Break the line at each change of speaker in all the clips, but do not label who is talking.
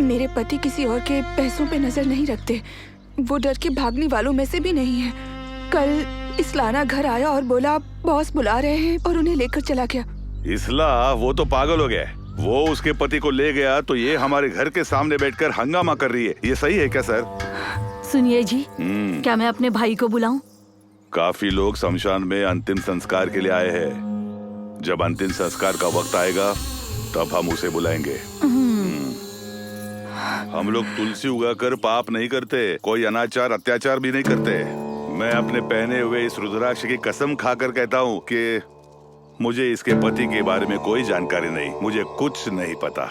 मेरे पति किसी और के पैसों पे नजर नहीं रखते। वो डर के भागने वालों में से भी नहीं है। कल इस्लाना घर आया और बोला बॉस बुला रहे हैं और उन्हें लेकर चला गया।
इस्ला वो तो पागल हो गया। वो उसके पति को ले गया तो ये हमारे घर के सामने बैठकर हंगामा कर रही है। ये सही है क्या सर?
सुनिए जी, क्या मैं अपने भाई को बुलाऊं?
काफी लोग शमशान में अंतिम संस्कार के लिए आए हैं। जब अंतिम संस्कार का वक्त आएगा तब हम उसे बुलाएंगे। हम लोग तुलसी उगाकर पाप नहीं करते, कोई अनाचार अत्याचार भी नहीं करते। मैं अपने पहने हुए इस रुद्राक्ष की कसम खाकर कहता हूँ कि मुझे इसके पति के बारे में कोई जानकारी नहीं, मुझे कुछ नहीं पता।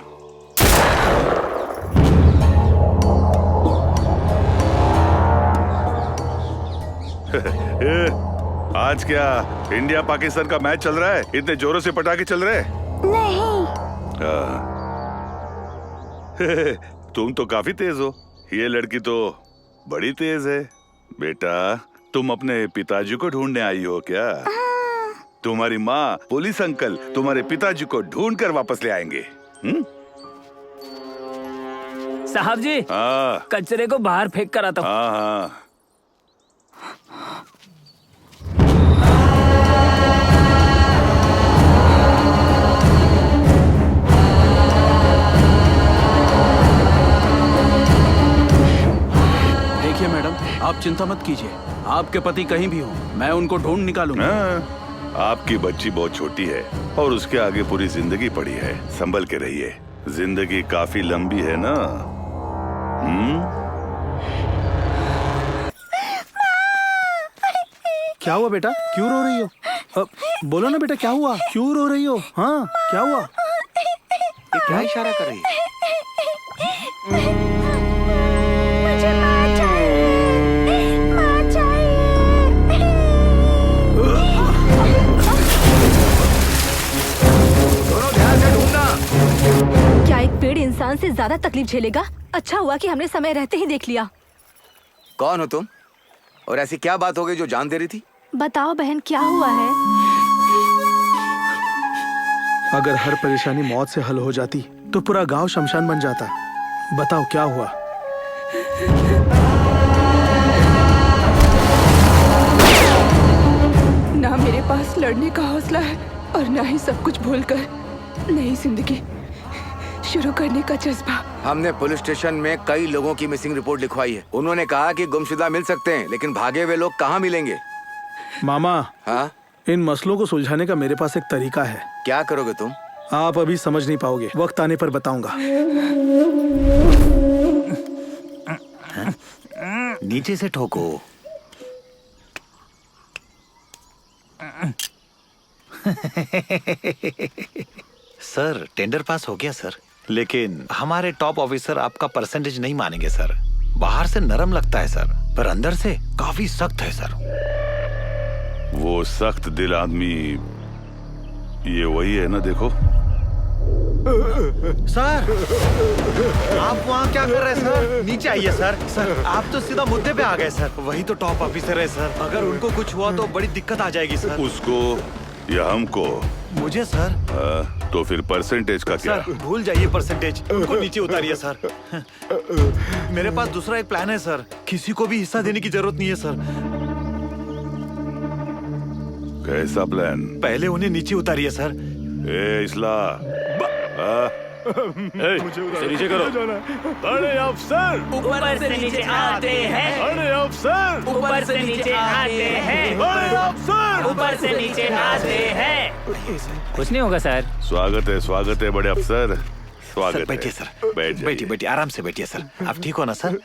आज क्या इंडिया पाकिस्तान का मैच चल रहा है? इतने जोरों से पटाखे चल रहे हैं?
नहीं।
तुम तो काफी तेज हो। ये लड़की तो बड़ी तेज है। बेटा, तुम अपने पिताजी को ढूंढने आई हो क्या? तुम्हारी माँ, पुलिस अंकल तुम्हारे पिताजी को ढूंढ कर वापस ले आएंगे।
साहब जी,
कचरे
को बाहर फेंक कर आता हूँ।
हाँ।
देखिए मैडम, आप चिंता मत कीजिए। आपके पति कहीं भी हो, मैं उनको ढूंढ निकालूंगा।
आपकी बच्ची बहुत छोटी है और उसके आगे पूरी जिंदगी पड़ी है। संभल के रहिए, जिंदगी काफी लंबी है ना।
क्या हुआ बेटा, क्यों रो रही हो? बोलो ना बेटा, क्या हुआ, क्यों रो रही हो? हाँ, क्या हुआ?
ये क्या इशारा कर रही है?
मुझे माँ चाहिए, माँ चाहिए।
दोनों ध्यान से ढूंढना।
क्या एक पेड़ इंसान से ज्यादा तकलीफ झेलेगा? अच्छा हुआ कि हमने समय रहते ही देख लिया।
कौन हो तुम और ऐसी क्या बात हो गई जो जान दे रही थी?
बताओ बहन, क्या हुआ है?
अगर हर परेशानी मौत से हल हो जाती तो पूरा गांव शमशान बन जाता। बताओ क्या हुआ?
ना मेरे पास लड़ने का हौसला है और ना ही सब कुछ भूलकर नई जिंदगी शुरू करने का जज्बा।
हमने पुलिस स्टेशन में कई लोगों की मिसिंग रिपोर्ट लिखवाई है। उन्होंने कहा कि गुमशुदा मिल सकते हैं, लेकिन भागे हुए लोग कहाँ मिलेंगे?
मामा,
हाँ?
इन मसलों को सुलझाने का मेरे पास एक तरीका है।
क्या करोगे तुम?
आप अभी समझ नहीं पाओगे, वक्त आने पर बताऊंगा।
नीचे से ठोको। सर, टेंडर पास हो गया सर, लेकिन हमारे टॉप ऑफिसर आपका परसेंटेज नहीं मानेंगे सर। बाहर से नरम लगता है सर, पर अंदर से काफी सख्त है सर।
वो सख्त दिल आदमी ये वही है ना? देखो
सर, आप वहाँ क्या कर रहे हैं सर? नीचे आइए सर। सर, आप तो सीधा मुद्दे पे आ गए सर। वही तो टॉप ऑफिसर है सर, अगर उनको कुछ हुआ तो बड़ी दिक्कत आ जाएगी सर।
उसको या हमको?
मुझे सर।
तो फिर परसेंटेज का क्या?
सर, भूल जाइए परसेंटेज, उनको नीचे उतारिए सर। मेरे पास दूसरा एक प्लान है सर, किसी को भी हिस्सा देने की जरूरत नहीं है सर।
कैसा प्लान?
पहले उन्हें नीचे उतारिए सर।
ए इस्ला,
नीचे करो। बड़े अफसर
ऊपर से नीचे आते हैं।
बड़े अफसर
ऊपर से नीचे आते हैं।
बड़े अफसर
ऊपर से नीचे आते हैं। कुछ नहीं होगा सर।
स्वागत है बड़े अफसर, स्वागत है।
बैठिए सर, बैठिए, आराम से बैठिए सर। आप ठीक हो ना सर?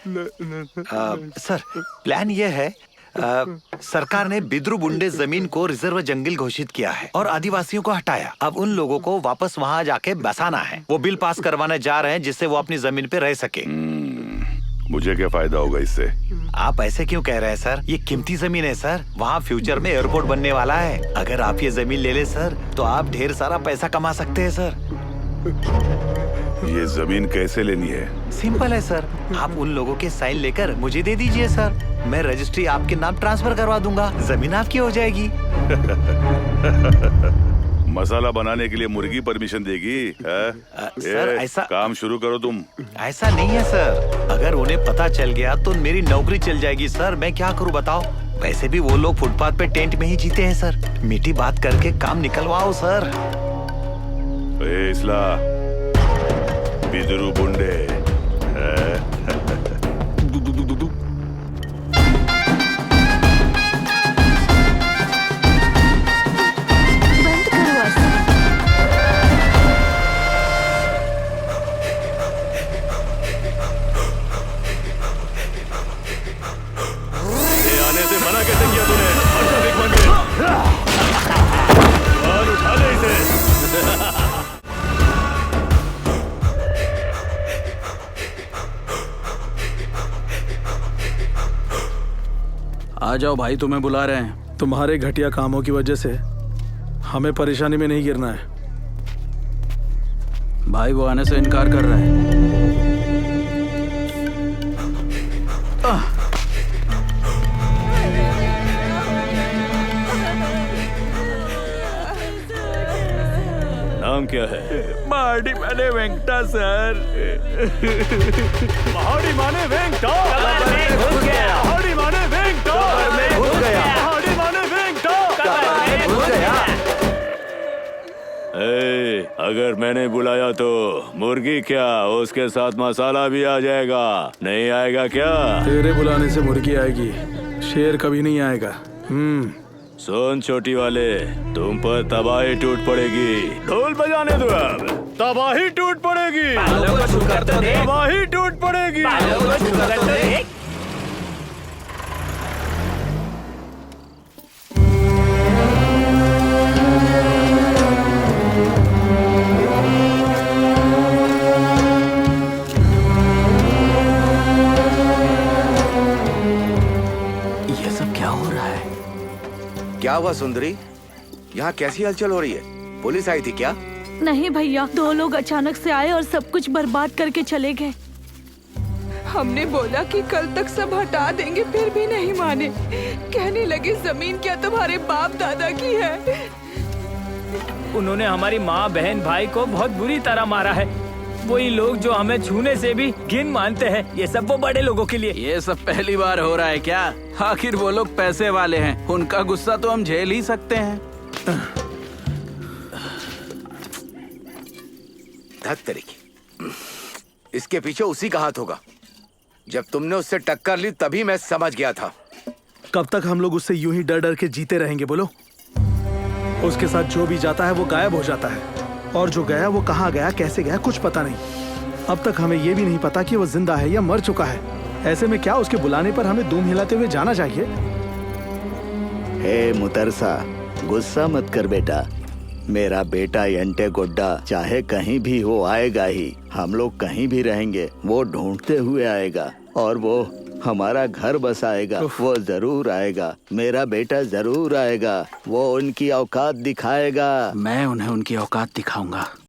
सर, प्लान ये है, सरकार ने बिद्रू बुंडे जमीन को रिजर्व जंगल घोषित किया है और आदिवासियों को हटाया। अब उन लोगों को वापस वहाँ जाके बसाना है। वो बिल पास करवाने जा रहे हैं जिससे वो अपनी जमीन पे रह सके।
मुझे क्या फायदा होगा इससे?
आप ऐसे क्यों कह रहे हैं सर? ये कीमती जमीन है सर, वहाँ फ्यूचर में एयरपोर्ट बनने वाला है। अगर आप ये जमीन ले ले सर तो आप ढेर सारा पैसा कमा सकते हैं सर।
ये जमीन कैसे लेनी है?
सिंपल है सर, आप उन लोगों के साइन लेकर मुझे दे दीजिए सर, मैं रजिस्ट्री आपके नाम ट्रांसफर करवा दूंगा, जमीन आपकी हो जाएगी।
मसाला बनाने के लिए मुर्गी परमिशन देगी?
सर, ऐसा-
काम शुरू करो तुम।
ऐसा नहीं है सर, अगर उन्हें पता चल गया तो मेरी नौकरी चल जाएगी सर। मैं क्या करूं बताओ? वैसे भी वो लोग फुटपाथ पे टेंट में ही जीते हैं सर। मीठी बात करके काम निकलवाओ सर।
ए इसला बिदरू बुंडे
बंद करो ऐसा।
ये आने से मना कैसे किया तूने? अच्छा देख मंगे, और उठा ले इसे।
आ जाओ भाई, तुम्हें बुला रहे हैं।
तुम्हारे घटिया कामों की वजह से हमें परेशानी में नहीं गिरना है।
भाई वो आने से इनकार कर रहे हैं।
नाम क्या है?
मार्डी मैंने वेंकटा सर।
पहाड़ी माने वेंकटा।
कमर में घुस गया।
पहाड़ी माने वेंकटा।
कमर में घुस गया।
पहाड़ी माने वेंकटा।
कमर में घुस गया।
ए, अगर मैंने बुलाया तो मुर्गी क्या, उसके साथ मसाला भी आ जाएगा। नहीं आएगा क्या?
तेरे बुलाने से मुर्गी आएगी, शेर कभी नहीं आएगा।
सुन छोटी वाले, तुम पर तबाही टूट पड़ेगी। ढोल बजाने दो अब। तबाही टूट पड़ेगी।
बालों को छूकर तो देख।
तबाही टूट पड़ेगी।
बालों को छूकर तो देख।
ये सब क्या हो रहा है?
क्या हुआ सुंदरी? यहाँ कैसी हलचल हो रही है? पुलिस आई थी क्या?
नहीं भैया, 2 लोग अचानक से आए और सब कुछ बर्बाद करके चले गए।
हमने बोला कि कल तक सब हटा देंगे, फिर भी नहीं माने। कहने लगे जमीन क्या तुम्हारे बाप दादा की है।
उन्होंने हमारी माँ, बहन, भाई को बहुत बुरी तरह मारा है। वही लोग जो हमें छूने से भी घिन मानते हैं। ये सब वो बड़े लोगों के लिए।
ये सब पहली बार हो रहा है क्या? आखिर वो लोग पैसे वाले हैं, उनका गुस्सा तो हम झेल ही सकते हैं।
धत तरीके, इसके पीछे उसी का हाथ होगा। जब तुमने उससे टक्कर ली तभी मैं समझ गया था।
कब तक हम लोग उससे यूं ही डर डर के जीते रहेंगे बोलो? उसके साथ जो भी जाता है वो गायब हो जाता है, और जो गया वो कहाँ गया, कैसे गया, कुछ पता नहीं। अब तक हमें ये भी नहीं पता कि वो जिंदा है या मर चुका है। ऐसे में क्या उसके बुलाने पर हमें दूम हिलाते हुए जाना चाहिए?
हे मुतरसा, गुस्सा मत कर बेटा। मेरा बेटा यंटे गुड्डा चाहे कहीं भी हो आएगा ही। हम लोग कहीं भी रहेंगे, वो ढूंढते हुए आएगा और वो हमारा घर बसाएगा। वो जरूर आएगा, मेरा बेटा जरूर आएगा। वो उनकी औकात दिखाएगा।
मैं उन्हें उनकी औकात दिखाऊंगा।